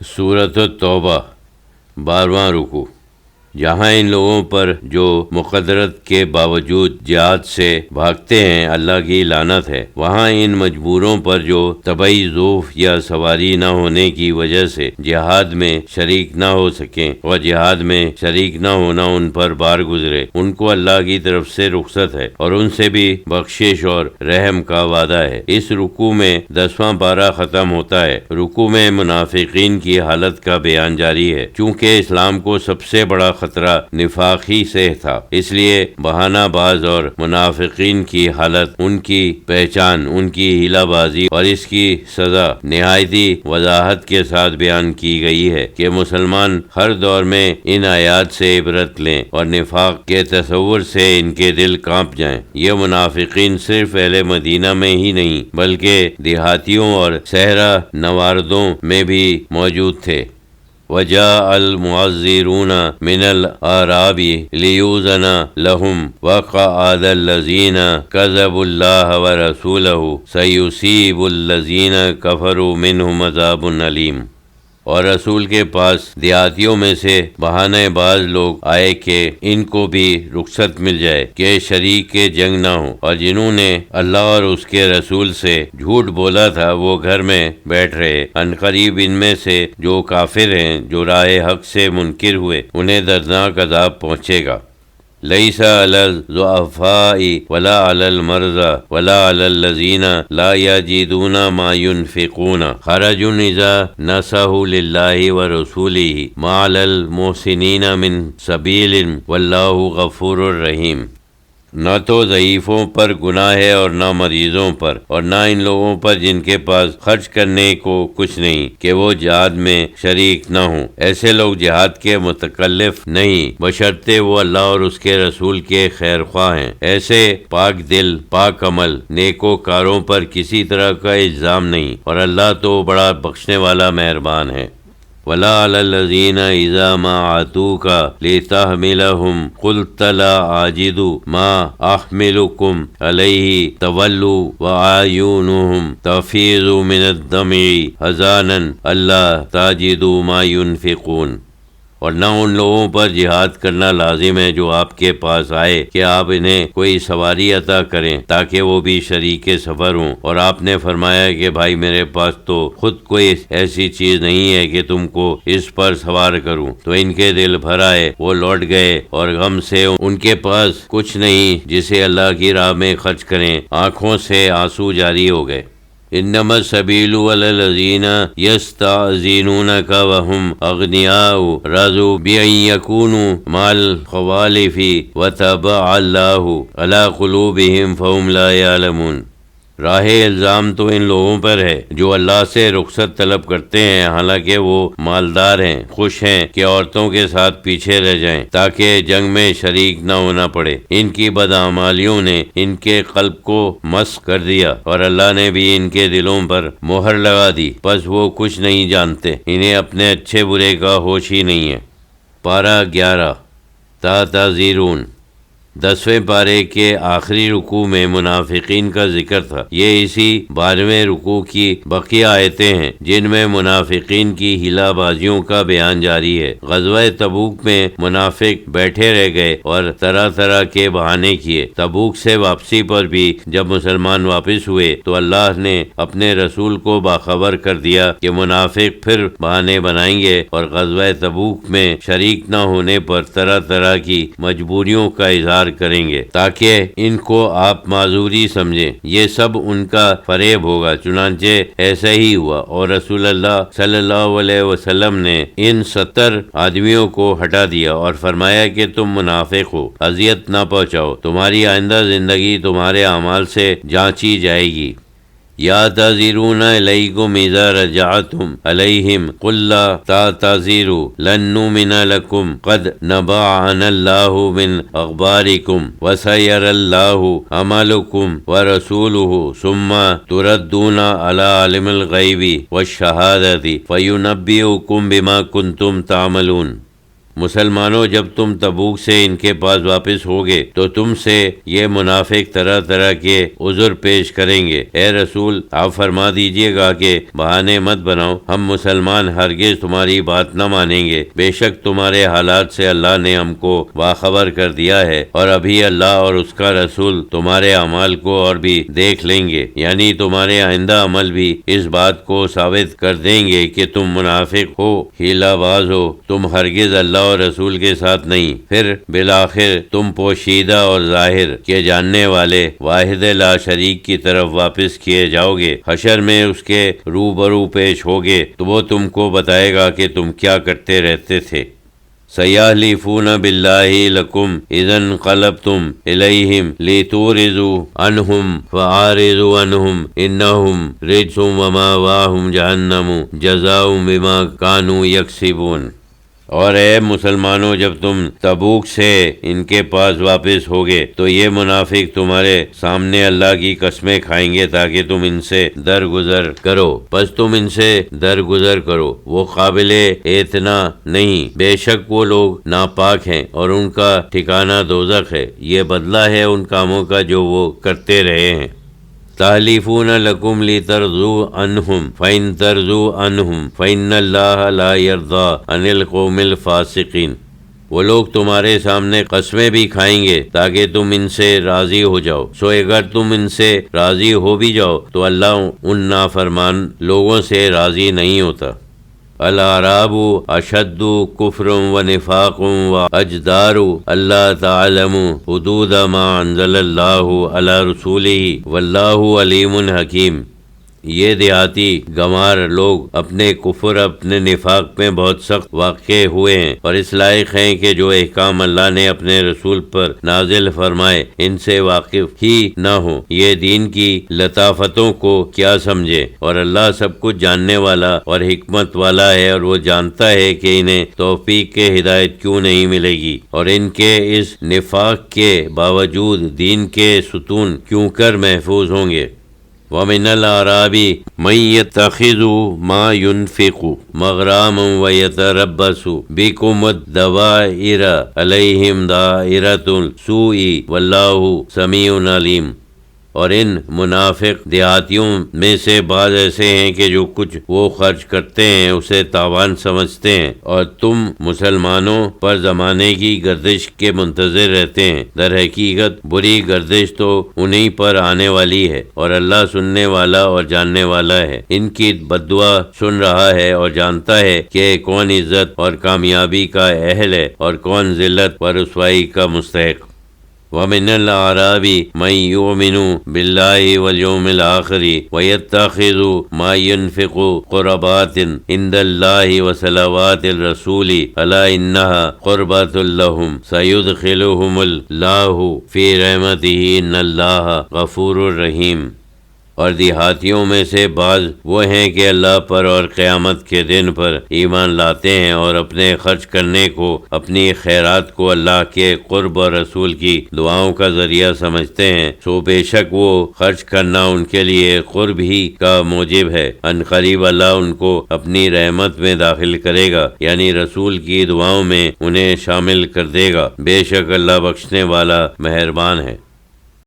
سورۃ التوبہ 12واں رکوع۔ جہاں ان لوگوں پر جو مقدرت کے باوجود جہاد سے بھاگتے ہیں اللہ کی لعنت ہے، وہاں ان مجبوروں پر جو طبعی ضعف یا سواری نہ ہونے کی وجہ سے جہاد میں شریک نہ ہو سکیں اور جہاد میں شریک نہ ہونا ان پر بار گزرے، ان کو اللہ کی طرف سے رخصت ہے اور ان سے بھی بخشش اور رحم کا وعدہ ہے۔ اس رکوع میں 10واں پارہ ختم ہوتا ہے۔ رکوع میں منافقین کی حالت کا بیان جاری ہے۔ چونکہ اسلام کو سب سے بڑا خطرہ نفاق ہی سے تھا، اس لیے بہانہ باز اور منافقین کی حالت، ان کی پہچان، ان کی ہیلہ بازی اور اس کی سزا نہایتی وضاحت کے ساتھ بیان کی گئی ہے کہ مسلمان ہر دور میں ان آیات سے عبرت لیں اور نفاق کے تصور سے ان کے دل کانپ جائیں۔ یہ منافقین صرف اہل مدینہ میں ہی نہیں بلکہ دیہاتیوں اور صحرا نواردوں میں بھی موجود تھے۔ وَجَاءَ الْمُعَذِّرُونَ مِنَ الْأَعْرَابِ لِيُؤْذَنَ لَهُمْ وَقَعَدَ الَّذِينَ كَذَّبُوا اللَّهَ وَرَسُولَهُ سَيُصِيبُ الَّذِينَ كَفَرُوا مِنْهُمْ عَذَابٌ أَلِيمٌ۔ اور رسول کے پاس دیہاتیوں میں سے بہانے باز لوگ آئے کہ ان کو بھی رخصت مل جائے کہ شریک جنگ نہ ہو، اور جنہوں نے اللہ اور اس کے رسول سے جھوٹ بولا تھا وہ گھر میں بیٹھ رہے۔ ان قریب ان میں سے جو کافر ہیں، جو راہ حق سے منکر ہوئے، انہیں دردناک عذاب پہنچے گا۔ لَيْسَ عَلَى الضُّعَفَاءِ وَلَا عَلَى الْمَرْضَىٰ وَلَا عَلَى الَّذِينَ لَا يَجِدُونَ مَا يُنْفِقُونَ حَرَجٌ إِذَا نَصَحُوا لِلَّهِ وَرَسُولِهِ مَا عَلَى الْمُحْسِنِينَ مِنْ سَبِيلٍ وَاللَّهُ غَفُورٌ رَحِيمٌ۔ نہ تو ضعیفوں پر گناہ ہے اور نہ مریضوں پر، اور نہ ان لوگوں پر جن کے پاس خرچ کرنے کو کچھ نہیں کہ وہ جہاد میں شریک نہ ہوں۔ ایسے لوگ جہاد کے متکلف نہیں بشرطے وہ اللہ اور اس کے رسول کے خیر خواہ ہیں۔ ایسے پاک دل، پاک عمل، نیکوکاروں پر کسی طرح کا الزام نہیں، اور اللہ تو بڑا بخشنے والا مہربان ہے۔ وَلَا عَلَى الَّذِينَ إِذَا مَا عَاتُوكَ لِتَحْمِلَهُمْ قُلْتَ لَا أَجِدُ مَا أَحْمِلُكُمْ عَلَيْهِ تَوَلُّوا وَأَعْيُنُهُمْ تَفِيضُ مِنَ الدَّمْعِ حَزَنًا أَلَّا تَجِدُوا مَا يُنْفِقُونَ۔ اور نہ ان لوگوں پر جہاد کرنا لازم ہے جو آپ کے پاس آئے کہ آپ انہیں کوئی سواری عطا کریں تاکہ وہ بھی شریک سفر ہوں، اور آپ نے فرمایا کہ بھائی میرے پاس تو خود کوئی ایسی چیز نہیں ہے کہ تم کو اس پر سوار کروں، تو ان کے دل بھر آئے، وہ لوٹ گئے اور غم سے ان کے پاس کچھ نہیں جسے اللہ کی راہ میں خرچ کریں، آنکھوں سے آنسو جاری ہو گئے۔ انما السبیل علی الذین یستأذنونک وهم اغنیاء رضوا بأن یکونوا مع الخوالف وطبع اللہ علی قلوبہم فهم لا یعلمون۔ راہ الزام تو ان لوگوں پر ہے جو اللہ سے رخصت طلب کرتے ہیں حالانکہ وہ مالدار ہیں، خوش ہیں کہ عورتوں کے ساتھ پیچھے رہ جائیں تاکہ جنگ میں شریک نہ ہونا پڑے۔ ان کی بدعمالیوں نے ان کے قلب کو مسخ کر دیا اور اللہ نے بھی ان کے دلوں پر مہر لگا دی، پس وہ کچھ نہیں جانتے، انہیں اپنے اچھے برے کا ہوش ہی نہیں ہے۔ پارہ 11 تعتذرون۔ 10ویں پارے کے آخری رکوع میں منافقین کا ذکر تھا۔ یہ اسی 12ویں رکوع کی بقیہ آیتیں ہیں جن میں منافقین کی ہیلہ بازیوں کا بیان جاری ہے۔ غزوہ تبوک میں منافق بیٹھے رہ گئے اور طرح طرح کے بہانے کیے۔ تبوک سے واپسی پر بھی جب مسلمان واپس ہوئے تو اللہ نے اپنے رسول کو باخبر کر دیا کہ منافق پھر بہانے بنائیں گے اور غزوہ تبوک میں شریک نہ ہونے پر طرح طرح کی مجبوریوں کا اظہار کریں گے تاکہ ان کو آپ معذوری سمجھیں۔ یہ سب ان کا فریب ہوگا، چنانچہ ایسا ہی ہوا، اور رسول اللہ صلی اللہ علیہ وسلم نے ان 70 آدمیوں کو ہٹا دیا اور فرمایا کہ تم منافق ہو، اذیت نہ پہنچاؤ، تمہاری آئندہ زندگی تمہارے اعمال سے جانچی جائے گی۔ یعتذرون الیکم اذا رجعتم علیہم قل لا تعتذروا لن نؤمن لکم قد نبأنا اللہ من اخبارکم وسیری اللہ عملکم ورسولہ ثم تردون علی عالم الغیب والشہادۃ فینبئکم بما کنتم تعملون۔ مسلمانوں جب تم تبوک سے ان کے پاس واپس ہوگے تو تم سے یہ منافق طرح طرح کے عذر پیش کریں گے۔ اے رسول آپ فرما دیجئے گا کہ بہانے مت بناؤ، ہم مسلمان ہرگز تمہاری بات نہ مانیں گے، بے شک تمہارے حالات سے اللہ نے ہم کو باخبر کر دیا ہے، اور ابھی اللہ اور اس کا رسول تمہارے اعمال کو اور بھی دیکھ لیں گے، یعنی تمہارے آئندہ عمل بھی اس بات کو ثابت کر دیں گے کہ تم منافق ہو، ہیلا باز ہو، تم ہرگز اللہ اور رسول کے ساتھ نہیں، پھر بالآخر تم پوشیدہ اور ظاہر کے جاننے والے واحد لا شریک کی طرف واپس کیے جاؤ گے۔ حشر میں اس کے روبرو پیش ہوگے تو وہ تم کو بتائے گا کہ تم کیا کرتے رہتے تھے۔ سَيَحْلِفُونَ بِاللَّهِ لَكُمْ إِذَا انقلبتم إِلَيْهِمْ لِتُعْرِضُوا عَنْهُمْ فَأَعْرِضُوا عَنْهُمْ إِنَّهُمْ رِجْسٌ وَمَأْوَاهُمْ جَهَنَّمُ جَزَاءً بِمَا كَانُوا يَكْسِبُونَ۔ اور اے مسلمانوں جب تم تبوک سے ان کے پاس واپس ہوگے تو یہ منافق تمہارے سامنے اللہ کی قسمیں کھائیں گے تاکہ تم ان سے درگزر کرو، بس تم ان سے درگزر کرو، وہ قابل اعتنا نہیں، بے شک وہ لوگ ناپاک ہیں اور ان کا ٹھکانہ دوزخ ہے، یہ بدلہ ہے ان کاموں کا جو وہ کرتے رہے ہیں۔ تحلیفون لکم لترضوا عنہم فإن ترضوا عنہم فإن اللہ لا یرضی عن القوم الفاسقین۔ وہ لوگ تمہارے سامنے قسمیں بھی کھائیں گے تاکہ تم ان سے راضی ہو جاؤ، سو اگر تم ان سے راضی ہو بھی جاؤ تو اللہ ان نافرمان لوگوں سے راضی نہیں ہوتا۔ الاعراب اشد کفر و نفاق و اجدار اللہ تعلموا حدود ما انزل اللہ علی رسولہ واللہ علیم حکیم۔ یہ دیہاتی گنوار لوگ اپنے کفر اپنے نفاق میں بہت سخت واقع ہوئے ہیں اور اس لائق ہیں کہ جو احکام اللہ نے اپنے رسول پر نازل فرمائے ان سے واقف ہی نہ ہو، یہ دین کی لطافتوں کو کیا سمجھے، اور اللہ سب کچھ جاننے والا اور حکمت والا ہے، اور وہ جانتا ہے کہ انہیں توفیق کے ہدایت کیوں نہیں ملے گی اور ان کے اس نفاق کے باوجود دین کے ستون کیوں کر محفوظ ہوں گے۔ وَمِنَ الْأَعْرَابِ مَن يَتَّخِذُ مَا يُنْفِقُ مَغْرَامًا وَيَتَرَبَّصُ بِكُمُ الدَّوَائِرَ عَلَيْهِمْ دَائِرَةُ السُّوءِ وَاللَّهُ سَمِيعٌ عَلِيمٌ۔ اور ان منافق دیہاتیوں میں سے بعض ایسے ہیں کہ جو کچھ وہ خرچ کرتے ہیں اسے تاوان سمجھتے ہیں، اور تم مسلمانوں پر زمانے کی گردش کے منتظر رہتے ہیں، در حقیقت بری گردش تو انہی پر آنے والی ہے، اور اللہ سننے والا اور جاننے والا ہے۔ ان کی بددعا سن رہا ہے اور جانتا ہے کہ کون عزت اور کامیابی کا اہل ہے اور کون ذلت و رسوائی کا مستحق۔ وَمِنَ الْأَعْرَابِ مَن يُؤْمِنُ بِاللَّهِ وَالْيَوْمِ الْآخِرِ وَيَتَّخِذُ مَا يُنْفِقُ قُرَبَاتٍ عِندَ اللَّهِ وَصَلَوَاتِ الرَّسُولِ أَلَا إِنَّهَا قُرْبَةٌ لَهُمْ سَيُدْخِلُهُمُ اللَّهُ فِي رَحْمَتِهِ إِنَّ اللَّهَ غَفُورٌ رَحِيمٌ۔ اور دیہاتیوں میں سے بعض وہ ہیں کہ اللہ پر اور قیامت کے دن پر ایمان لاتے ہیں اور اپنے خرچ کرنے کو، اپنی خیرات کو اللہ کے قرب اور رسول کی دعاؤں کا ذریعہ سمجھتے ہیں، سو بے شک وہ خرچ کرنا ان کے لیے قرب ہی کا موجب ہے، ان قریب اللہ ان کو اپنی رحمت میں داخل کرے گا، یعنی رسول کی دعاؤں میں انہیں شامل کر دے گا، بے شک اللہ بخشنے والا مہربان ہے۔